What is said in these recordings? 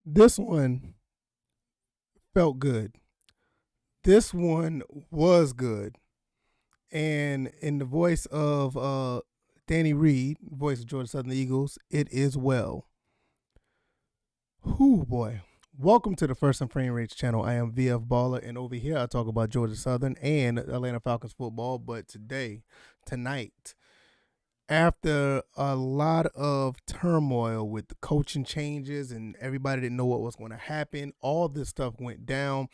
This one felt good. This one was good. And in the voice of Danny Reed, voice of Georgia Southern Eagles, it is well. Whoo boy. Welcome to the First and Frame Rates channel. I am VF Baller, and over here I talk about Georgia Southern and Atlanta Falcons football. But tonight, after a lot of turmoil with the coaching changes and everybody didn't know what was going to happen, all this stuff went down.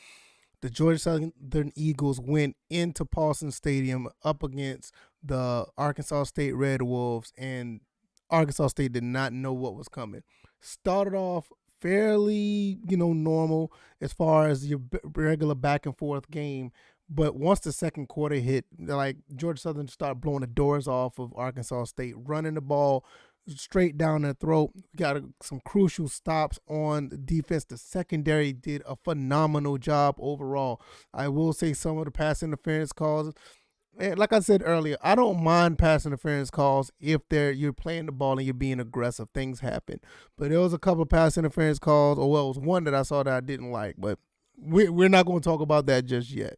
The Georgia Southern Eagles went into Paulson Stadium up against the Arkansas State Red Wolves, and Arkansas State did not know what was coming. Started off fairly, normal as far as your regular back and forth game. But once the second quarter hit, like Georgia Southern started blowing the doors off of Arkansas State, running the ball straight down their throat. Got some crucial stops on defense. The secondary did a phenomenal job overall. I will say some of the pass interference calls. And like I said earlier, I don't mind pass interference calls if you're playing the ball and you're being aggressive. Things happen. But there was a couple of pass interference calls, or well, it was one that I saw that I didn't like. But we're not going to talk about that just yet.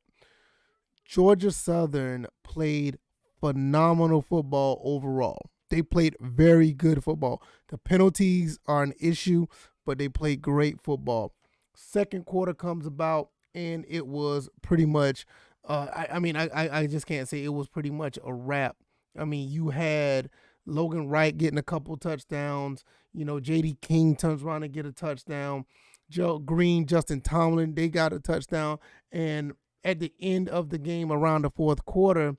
Georgia Southern played phenomenal football overall. They played very good football. The penalties are an issue, but they played great football. Second quarter comes about, and it was pretty much, I just can't say it was pretty much a wrap. I mean, you had Logan Wright getting a couple touchdowns. J.D. King turns around and get a touchdown. Joe Green, Justin Tomlin, they got a touchdown. And at the end of the game, around the fourth quarter,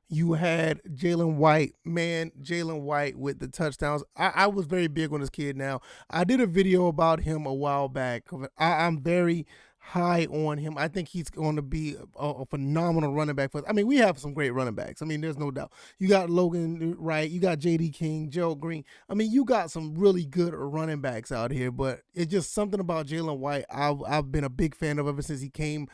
you had Jaylen White, Jaylen White with the touchdowns. I was very big on this kid now. I did a video about him a while back. I'm very high on him. I think he's going to be a phenomenal running back for us. I mean, we have some great running backs. I mean, there's no doubt. You got Logan Wright, you got J.D. King, Joe Green. I mean, you got some really good running backs out here, but it's just something about Jaylen White I've been a big fan of ever since he came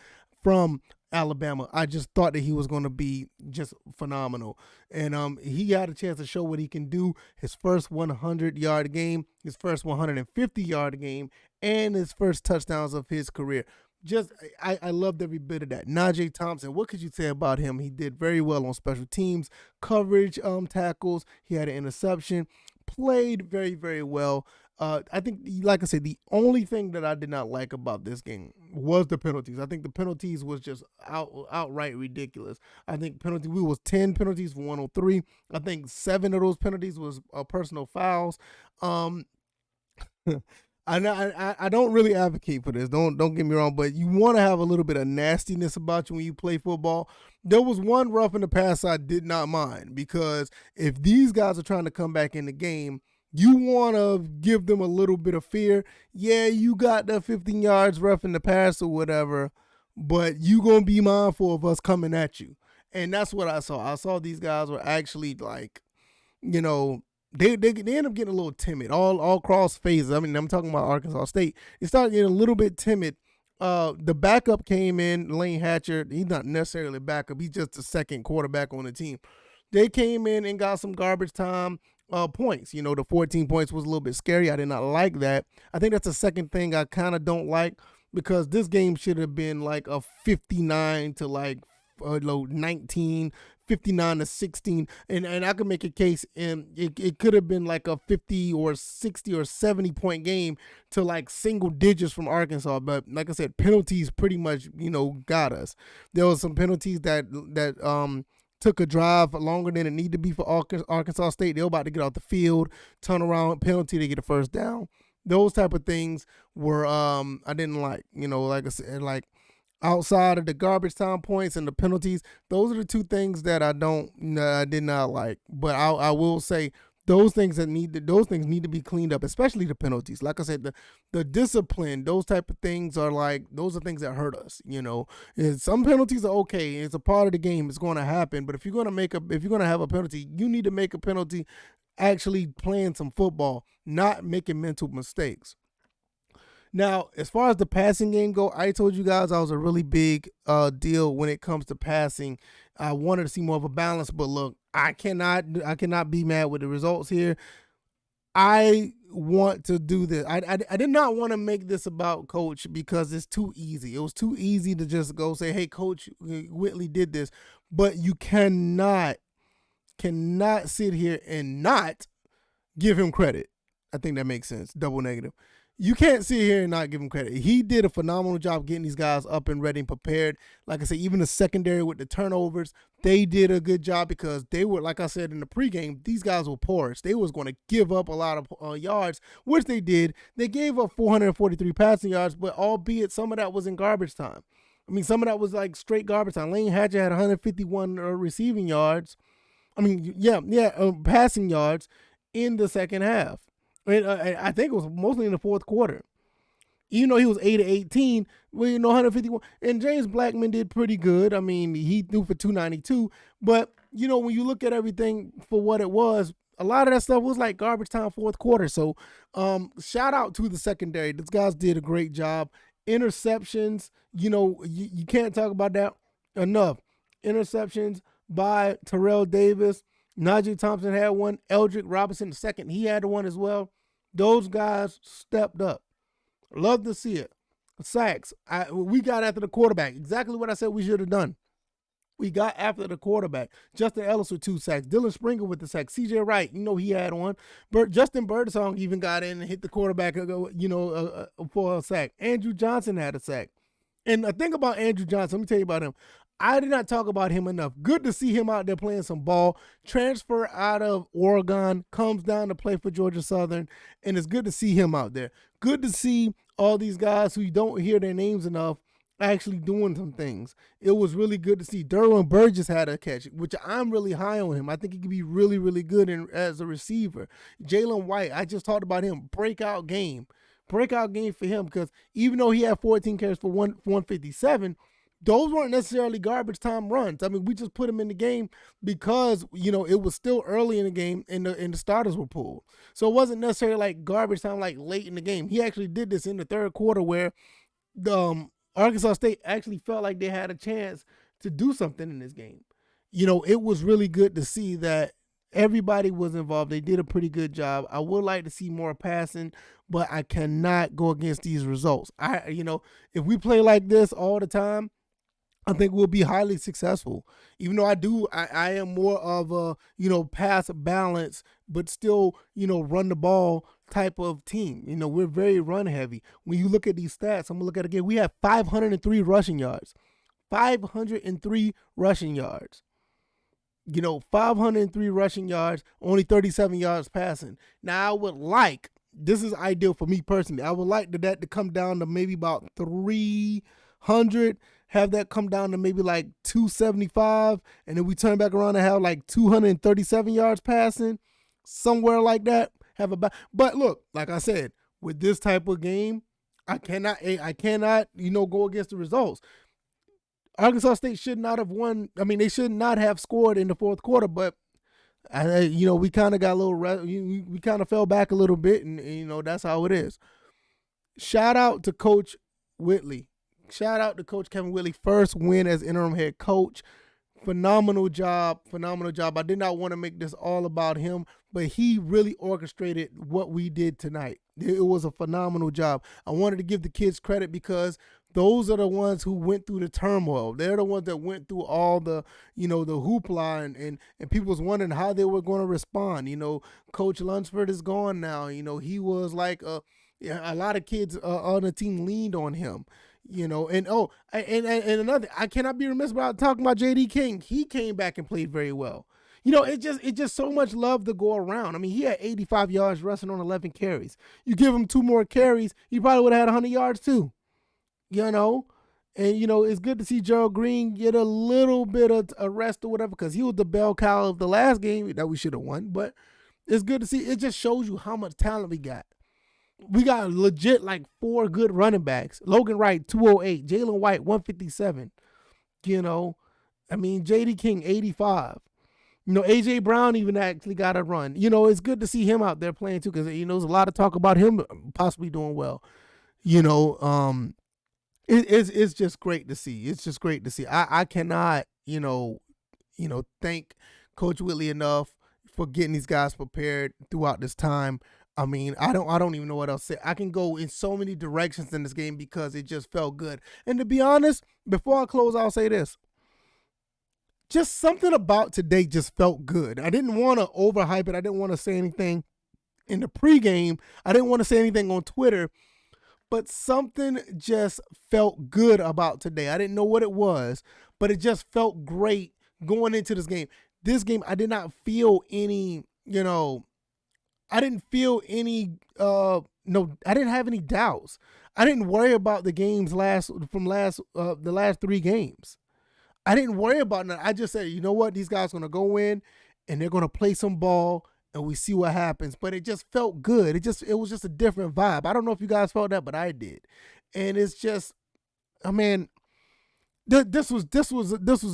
from Alabama. I just thought that he was going to be just phenomenal. And he got a chance to show what he can do. His first 100-yard game, his first 150-yard game, and his first touchdowns of his career. I loved every bit of that. Najee Thompson, what could you say about him? He did very well on special teams, coverage, tackles. He had an interception, played very, very well. I think, like I said, the only thing that I did not like about this game was the penalties. I think the penalties was just outright ridiculous. I think we was 10 penalties for 103. I think 7 of those penalties was personal fouls. I don't really advocate for this. Don't get me wrong, but you want to have a little bit of nastiness about you when you play football. There was one rough in the pass I did not mind, because if these guys are trying to come back in the game, you want to give them a little bit of fear. Yeah, you got the 15 yards rough in the pass or whatever, but you going to be mindful of us coming at you. And that's what I saw. I saw these guys were actually like, they end up getting a little timid all cross phases. I mean, I'm talking about Arkansas State. They started getting a little bit timid. The backup came in, Lane Hatcher. He's not necessarily a backup. He's just the second quarterback on the team. They came in and got some garbage time points. The 14 points was a little bit scary. I did not like that. I think that's the second thing I kind of don't like, because this game should have been like a 59 to like 19, 59 to 16, and I could make a case, and it could have been like a 50 or 60 or 70 point game to like single digits from Arkansas. But like I said, penalties pretty much got us. There was some penalties that took a drive longer than it needed to be for Arkansas State. They were about to get off the field, turn around, penalty to get a first down. Those type of things were I didn't like. Like I said, like outside of the garbage time points and the penalties, those are the two things that I did not like. But I will say those things need to be cleaned up, especially the penalties. Like I said, the discipline, those type of things are those are things that hurt us. And some penalties are okay. It's a part of the game. It's going to happen. But if you're going to have a penalty, you need to make a penalty actually playing some football, not making mental mistakes. Now, as far as the passing game go, I told you guys I was a really big deal when it comes to passing. I wanted to see more of a balance, but look, I cannot be mad with the results here. I want to do this. I did not want to make this about Coach because it's too easy. It was too easy to just go say, hey, Coach Whitley did this. But you cannot sit here and not give him credit. I think that makes sense. Double negative. You can't sit here and not give him credit. He did a phenomenal job getting these guys up and ready and prepared. Like I said, even the secondary with the turnovers, they did a good job because they were, like I said in the pregame, these guys were porous. They was going to give up a lot of yards, which they did. They gave up 443 passing yards, but albeit some of that was in garbage time. I mean, some of that was like straight garbage time. Lane Hatcher had 151 receiving yards. I mean, passing yards in the second half. I think it was mostly in the fourth quarter. Even though he was 8-18, 151. And James Blackman did pretty good. I mean, he threw for 292. But, when you look at everything for what it was, a lot of that stuff was like garbage time fourth quarter. So, shout out to the secondary. These guys did a great job. Interceptions, you can't talk about that enough. Interceptions by Terrell Davis. Najee Thompson had one. Eldrick Robinson the second, he had one as well. Those guys stepped up. Love to see it. Sacks. We got after the quarterback. Exactly what I said we should have done. We got after the quarterback. Justin Ellis with 2 sacks. Dylan Springer with the sack. CJ Wright, he had one. Justin Birdsong even got in and hit the quarterback, for a sack. Andrew Johnson had a sack. And the thing about Andrew Johnson, let me tell you about him. I did not talk about him enough. Good to see him out there playing some ball. Transfer out of Oregon, comes down to play for Georgia Southern, and it's good to see him out there. Good to see all these guys who you don't hear their names enough actually doing some things. It was really good to see. Derwin Burgess had a catch, which I'm really high on him. I think he could be really, really good as a receiver. Jaylen White, I just talked about him. Breakout game for him because even though he had 14 carries for 157, those weren't necessarily garbage time runs. I mean, we just put him in the game because, it was still early in the game and the starters were pulled. So it wasn't necessarily like garbage time like late in the game. He actually did this in the third quarter where the Arkansas State actually felt like they had a chance to do something in this game. It was really good to see that everybody was involved. They did a pretty good job. I would like to see more passing, but I cannot go against these results. If we play like this all the time, I think we'll be highly successful. Even though I am more of a, pass balance, but still, run the ball type of team. We're very run heavy. When you look at these stats, I'm going to look at it again. We have 503 rushing yards. 503 rushing yards. 503 rushing yards, only 37 yards passing. Now, I would like, this is ideal for me personally, I would like that to come down to maybe about 300, have that come down to maybe like 275, and then we turn back around and have like 237 yards passing, somewhere like that. But look, like I said, with this type of game, I cannot, go against the results. Arkansas State should not have won. I mean, they should not have scored in the fourth quarter, but we kind of got a little, we kind of fell back a little bit, and that's how it is. Shout out to Coach Whitley. Shout out to Coach Kevin Whitley. First win as interim head coach. Phenomenal job. I did not want to make this all about him, but he really orchestrated what we did tonight. It was a phenomenal job. I wanted to give the kids credit because those are the ones who went through the turmoil. They're the ones that went through all the, the hoopla and people was wondering how they were going to respond. Coach Lunsford is gone now. He was like a lot of kids on the team leaned on him. And another, I cannot be remiss about talking about J.D. King. He came back and played very well. It's just so much love to go around. I mean, he had 85 yards rushing on 11 carries. You give him 2 more carries, he probably would have had 100 yards too. And it's good to see Gerald Green get a little bit of a rest or whatever because he was the bell cow of the last game that we should have won. But it's good to see. It just shows you how much talent we got. We got legit like 4 good running backs. Logan Wright, 208. Jaylen White, 157. J.D. King, 85. A.J. Brown even actually got a run. It's good to see him out there playing too because, there's a lot of talk about him possibly doing well. It's just great to see. It's just great to see. I cannot, thank Coach Whitley enough for getting these guys prepared throughout this time. I mean, I don't even know what else to say. I can go in so many directions in this game because it just felt good. And to be honest, before I close, I'll say this. Just something about today just felt good. I didn't want to overhype it. I didn't want to say anything in the pregame. I didn't want to say anything on Twitter, but something just felt good about today. I didn't know what it was, but it just felt great going into this game. This game, I did not feel any, I didn't feel any, no, I didn't have any doubts. I didn't worry about the games the last 3 games. I didn't worry about that. I just said, you know what, these guys are gonna go in and they're gonna play some ball and we see what happens. But it just felt good. It was just a different vibe. I don't know if you guys felt that, but I did. And it's just, I mean, this was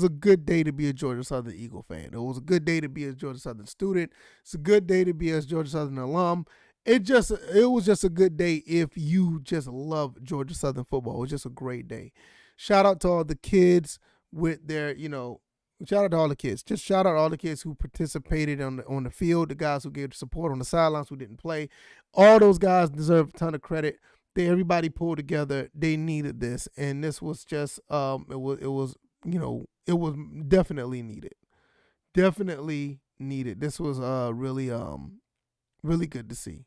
a good day to be a Georgia Southern Eagle fan. It was a good day to be a Georgia Southern student. It's a good day to be a Georgia Southern alum. It was just a good day if you just love Georgia Southern football. It was just a great day. Shout out to all the kids with their, shout out to all the kids. Just shout out to all the kids who participated on the field, the guys who gave support on the sidelines who didn't play. All those guys deserve a ton of credit. Everybody pulled together. They needed this, and this was just it was definitely needed. Definitely needed. This was really good to see.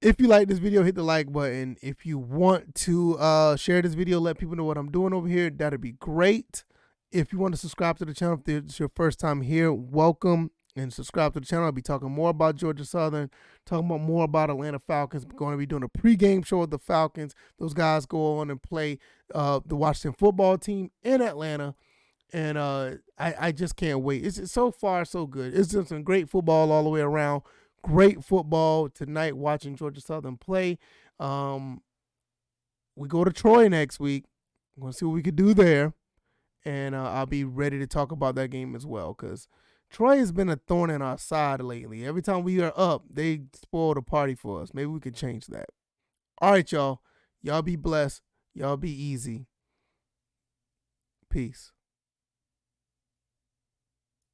If you like this video, hit the like button. If you want to share this video, let people know what I'm doing over here, that'd be great. If you want to subscribe to the channel, if it's your first time here, welcome and subscribe to the channel. I'll be talking more about Georgia Southern, talking about more about Atlanta Falcons. I'm going to be doing a pregame show with the Falcons. Those guys go on and play the Washington football team in Atlanta. And I just can't wait. It's so far so good. It's just some great football all the way around. Great football tonight watching Georgia Southern play. We go to Troy next week. We're going to see what we could do there. And I'll be ready to talk about that game as well because Troy has been a thorn in our side lately. Every time we are up, they spoil the party for us. Maybe we could change that. All right, y'all. Y'all be blessed. Y'all be easy. Peace.